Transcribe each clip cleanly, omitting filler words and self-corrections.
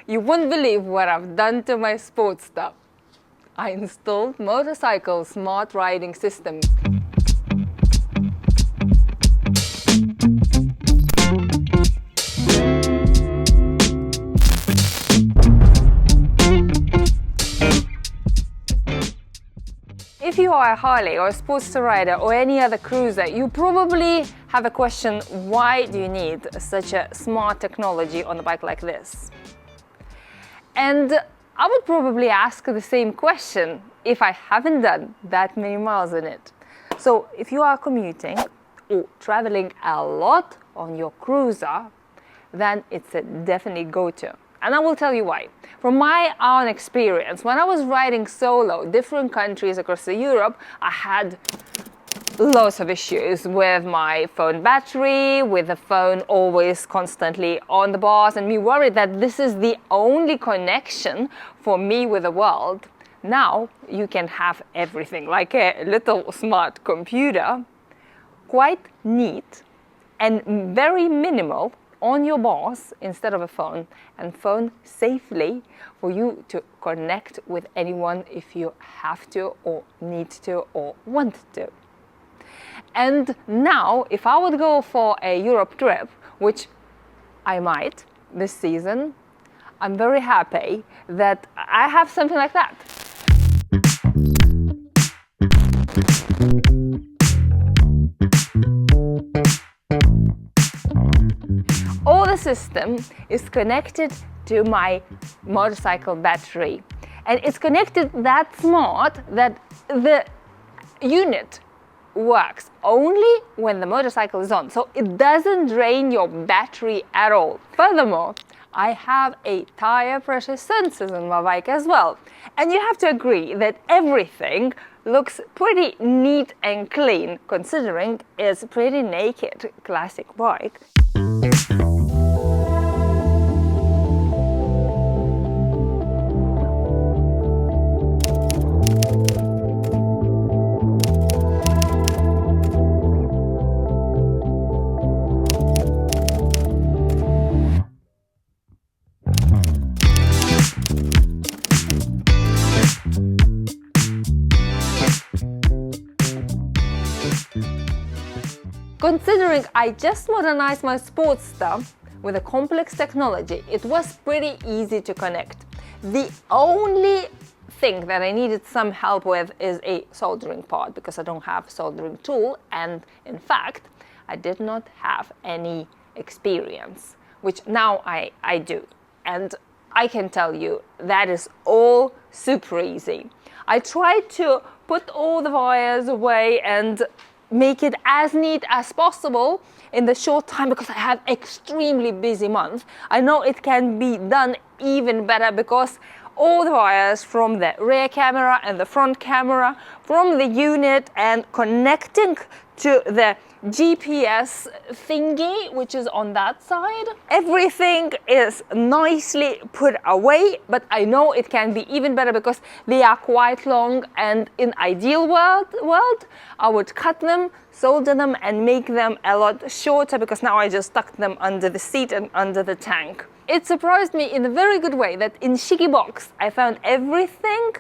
You won't believe what I've done to my Sportster. I installed motorcycle smart riding systems. If you are a Harley or a Sportster rider or any other cruiser, you probably have a question: why do you need such a smart technology on a bike like this? And I would probably ask the same question if I haven't done that many miles in it. So if you are commuting or traveling a lot on your cruiser, then it's a definite go-to. And I will tell you why. From my own experience, when I was riding solo different countries across Europe, I had lots of issues with my phone battery, with the phone always constantly on the bars, and me worried that this is the only connection for me with the world. Now you can have everything, like a little smart computer, quite neat and very minimal on your bars instead of a phone, and phone safely for you to connect with anyone if you have to or need to or want to. And now, if I would go for a Europe trip, which I might this season, I'm very happy that I have something like that. All the system is connected to my motorcycle battery, and it's connected that smart that the unit works only when the motorcycle is on, so it doesn't drain your battery at all. Furthermore, I have a tire pressure sensors on my bike as well, and you have to agree that everything looks pretty neat and clean considering it's a pretty naked classic bike. Considering I just modernized my Sportster with a complex technology, it was pretty easy to connect. The only thing that I needed some help with is a soldering part, because I don't have a soldering tool, and in fact I did not have any experience, which now I do, and I can tell you that is all super easy. I tried to put all the wires away and make it as neat as possible in the short time, because I have extremely busy month. I know it can be done even better, because all the wires from the rear camera and the front camera, from the unit and connecting to the GPS thingy, which is on that side, everything is nicely put away, but I know it can be even better because they are quite long, and in ideal world I would cut them, solder them and make them a lot shorter, because now I just tuck them under the seat and under the tank. It surprised me in a very good way that in Chigee box I found everything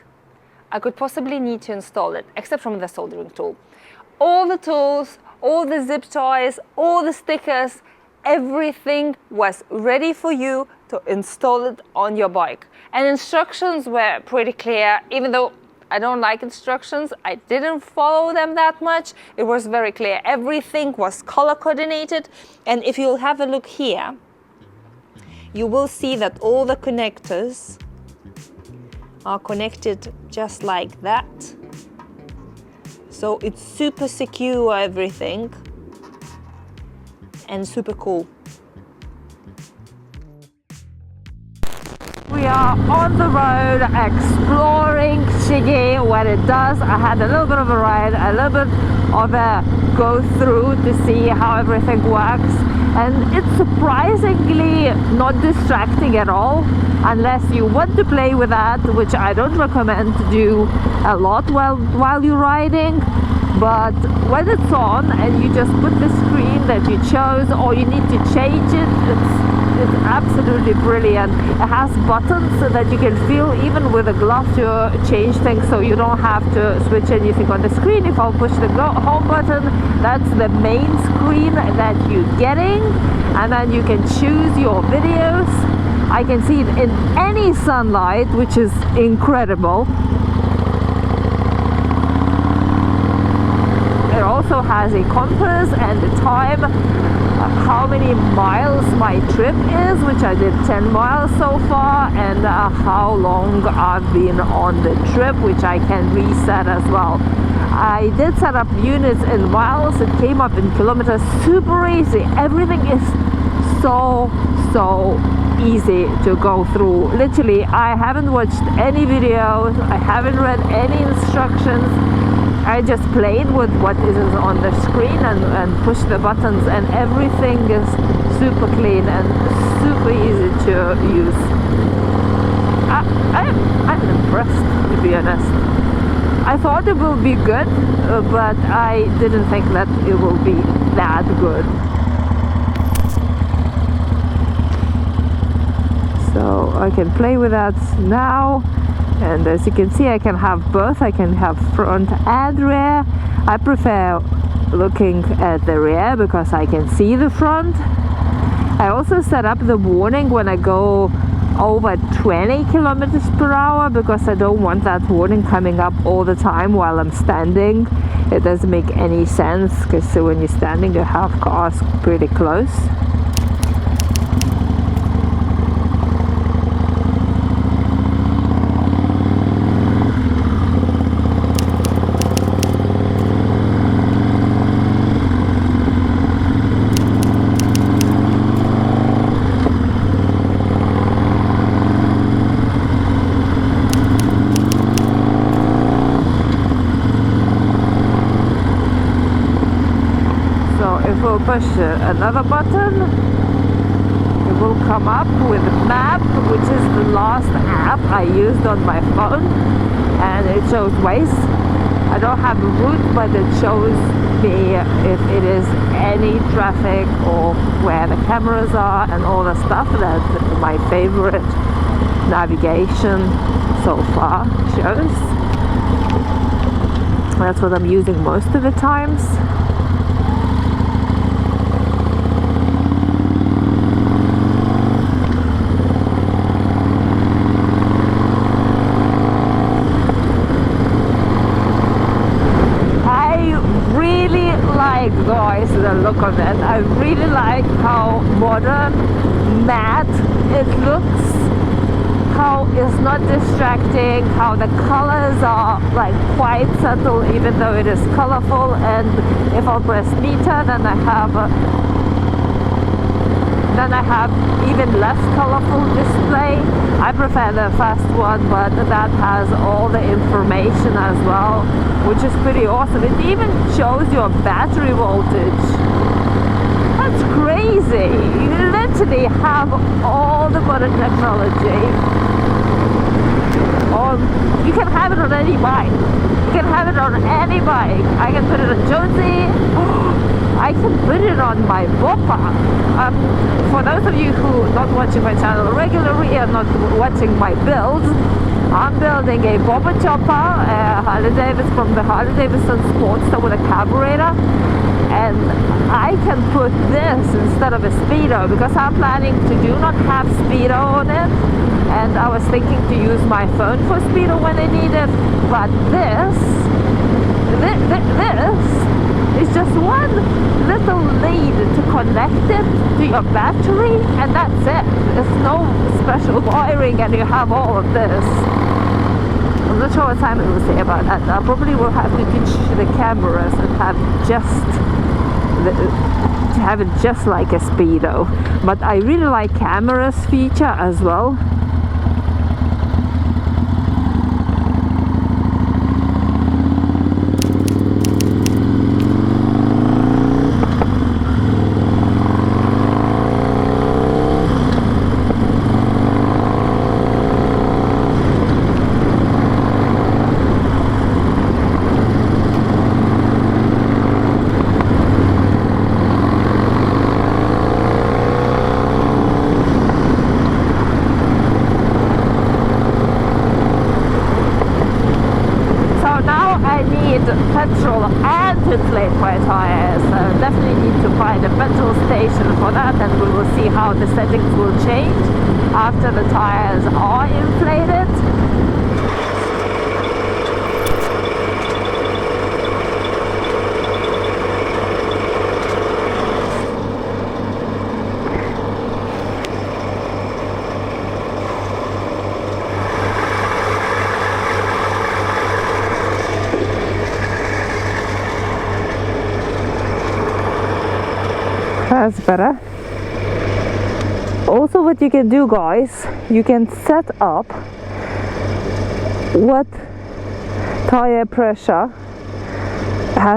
I could possibly need to install it, except from the soldering tool. All the tools, all the zip ties, all the stickers, everything was ready for you to install it on your bike. And instructions were pretty clear, even though I don't like instructions, I didn't follow them that much. It was very clear. Everything was color coordinated, and if you'll have a look here, you will see that all the connectors are connected just like that. So it's super secure, everything, and super cool. We are on the road exploring Chigee, what it does. I had a little bit of a ride, a little bit of a go through to see how everything works, and it's surprisingly not distracting at all, unless you want to play with that, which I don't recommend to do a lot while you're riding. But when it's on and you just put the screen that you chose, or you need to change it, it's it's absolutely brilliant. It has buttons so that you can feel even with a glove to change things, so you don't have to switch anything on the screen. If I'll push the home button, that's the main screen that you're getting, and then you can choose your videos. I can see it in any sunlight, which is incredible. It also has a compass and the time, how many miles my trip is, which I did 10 miles so far, and how long I've been on the trip, which I can reset as well. I did set up units in miles, it came up in kilometers, super easy. Everything is so easy to go through. Literally, I haven't watched any videos, I haven't read any instructions. I just played with what is on the screen and pushed the buttons, and everything is super clean and super easy to use. I'm impressed, to be honest. I thought it will be good, but I didn't think that it will be that good. So I can play with that now. And as you can see, I can have both. I can have front and rear. I prefer looking at the rear because I can see the front. I also set up the warning when I go over 20 kilometers per hour because I don't want that warning coming up all the time while I'm standing. It doesn't make any sense because when you're standing you have cars pretty close. Push another button, it will come up with a map, which is the last app I used on my phone, and it shows ways. I don't have a route, but it shows me if it is any traffic or where the cameras are and all the stuff. That my favorite navigation so far shows. That's what I'm using most of the times. Guys, the look of it, I really like how modern, matte it looks, how it's not distracting, how the colors are like quite subtle even though it is colorful. And if I'll press meter, then I have even less colorful display. I prefer the first one, but that has all the information as well, which is pretty awesome. It even shows your battery voltage. That's crazy. You literally have all the modern technology. You can have it on any bike. You can have it on any bike. I can put it on Jonesy. I can put it on my bopper. For those of you who are not watching my channel regularly and not watching my builds, I'm building a bobber chopper, Harley Davidson from the Harley Davidson Sportster with a carburetor, and I can put this instead of a speedo because I'm planning to do not have speedo on it, and I was thinking to use my phone for speedo when I need it, but this is just one little lead to connect it to your battery, and that's it. There's no special wiring, and you have all of this. I'm not sure what Simon will say about that. I probably will have to ditch the cameras and have it just like a speedo. But I really like cameras feature as well. experimental station for that, and we will see how the settings will change after the tires are inflated. That's better. Also, what you can do, guys, you can set up what tire pressure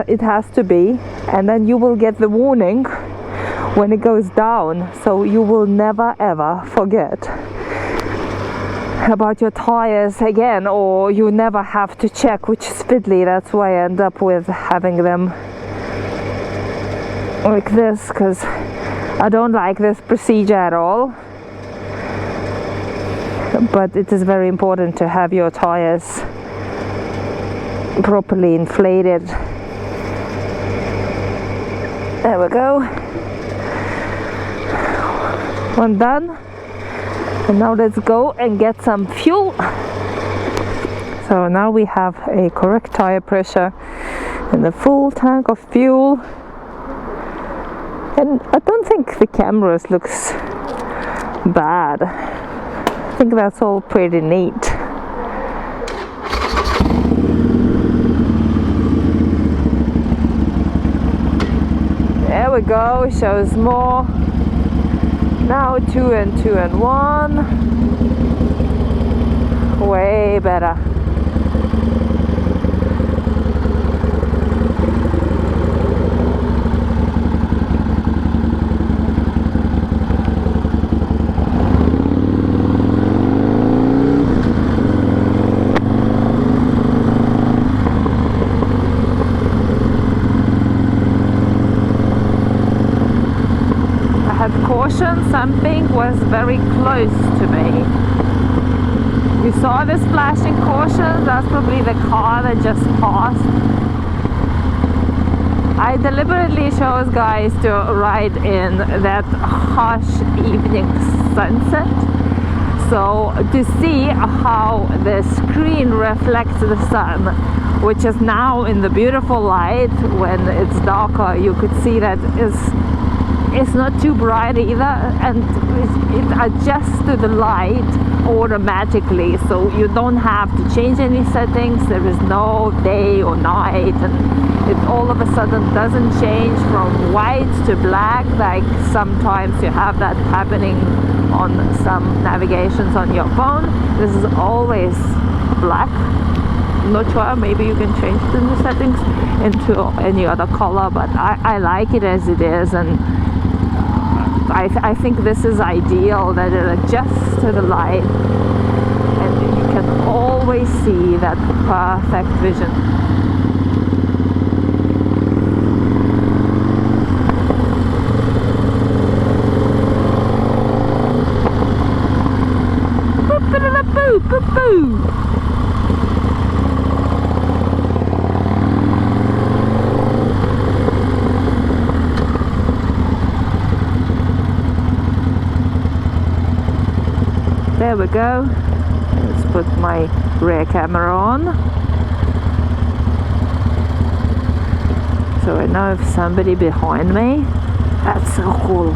it has to be, and then you will get the warning when it goes down, so you will never ever forget about your tires again, or you never have to check, which is fiddly. That's why I end up with having them like this, because I don't like this procedure at all. But it is very important to have your tires properly inflated. There we go. One done. And now let's go and get some fuel. So now we have a correct tire pressure and a full tank of fuel. And I don't think the cameras looks bad. I think that's all pretty neat. There we go, shows more. Now 2 and 2 and 1. Way better. Something was very close to me. You saw this flashing caution? That's probably the car that just passed. I deliberately chose guys to ride in that harsh evening sunset, so to see how the screen reflects the sun, which is now in the beautiful light. When it's darker, you could see that it's not too bright either, and it adjusts to the light automatically, so you don't have to change any settings. There is no day or night, and it all of a sudden doesn't change from white to black like sometimes you have that happening on some navigations on your phone. This is always black. I'm not sure, maybe you can change the settings into any other color, but I like it as it is, and I think this is ideal, that it adjusts to the light and you can always see that perfect vision. Boo, boo, boo. There we go. Let's put my rear camera on, so I know if somebody behind me. That's so cool.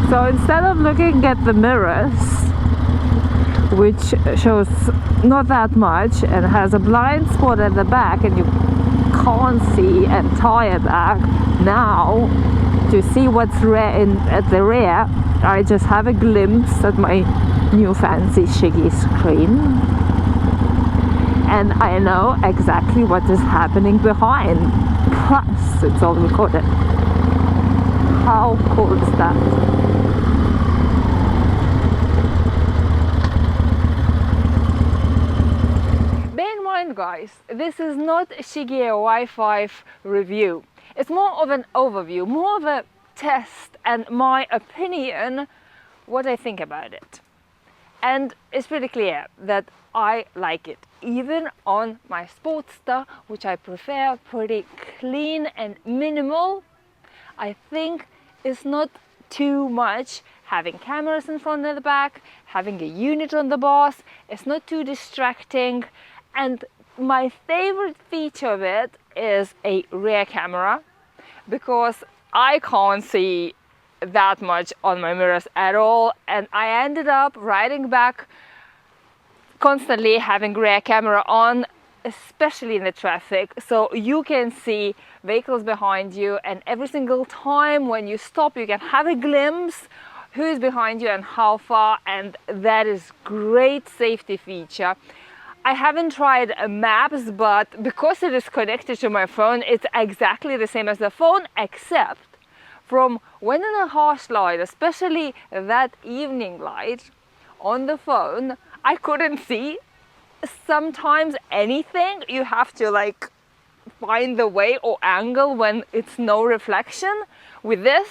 So instead of looking at the mirrors, which shows not that much and has a blind spot at the back and you can't see entire back, now to see what's at the rear, I just have a glimpse at my new fancy Chigee screen, and I know exactly what is happening behind. Plus, it's all recorded. How cool is that? Bear in mind, guys, this is not a Chigee AIO-5 review. It's more of an overview, more of a test and my opinion, what I think about it. And it's pretty clear that I like it, even on my Sportster, which I prefer pretty clean and minimal. I think it's not too much having cameras in front and the back, having a unit on the boss. It's not too distracting. And my favorite feature of it is a rear camera, because I can't see that much on my mirrors at all, and I ended up riding back constantly having rear camera on, especially in the traffic, so you can see vehicles behind you, and every single time when you stop you can have a glimpse who is behind you and how far, and that is great safety feature. I haven't tried maps, but because it is connected to my phone, it's exactly the same as the phone, except from when in a harsh light, especially that evening light on the phone, I couldn't see sometimes anything. You have to like find the way or angle when it's no reflection. With this,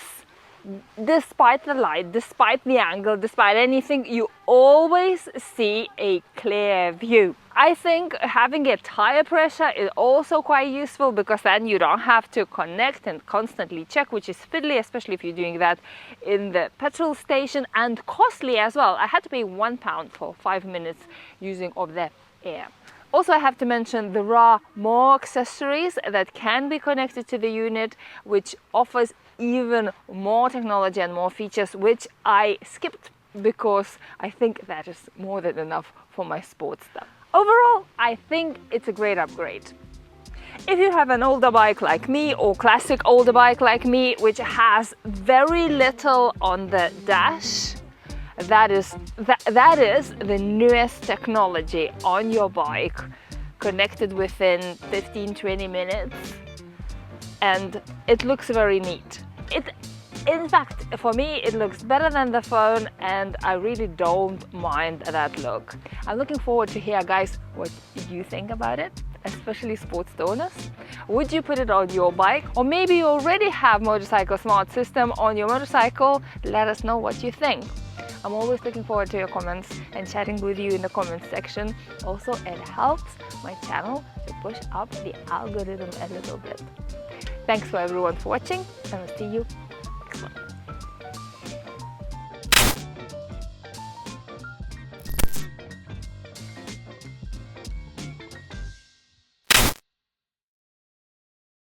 despite the light, despite the angle, despite anything, you always see a clear view. I think having a tire pressure is also quite useful, because then you don't have to connect and constantly check, which is fiddly, especially if you're doing that in the petrol station, and costly as well. I had to pay £1 for 5 minutes using of the air. Also, I have to mention there are more accessories that can be connected to the unit, which offers even more technology and more features, which I skipped because I think that is more than enough for my Sportster. Overall, I think it's a great upgrade. If you have an older bike like me, or classic older bike like me, which has very little on the dash, that is the newest technology on your bike, connected within 15-20 minutes, and it looks very neat. In fact, for me, it looks better than the phone, and I really don't mind that look. I'm looking forward to hear, guys, what you think about it, especially Sportster owners. Would you put it on your bike? Or maybe you already have Motorcycle Smart System on your motorcycle. Let us know what you think. I'm always looking forward to your comments and chatting with you in the comments section. Also, it helps my channel to push up the algorithm a little bit. Thanks for everyone for watching, and I'll see you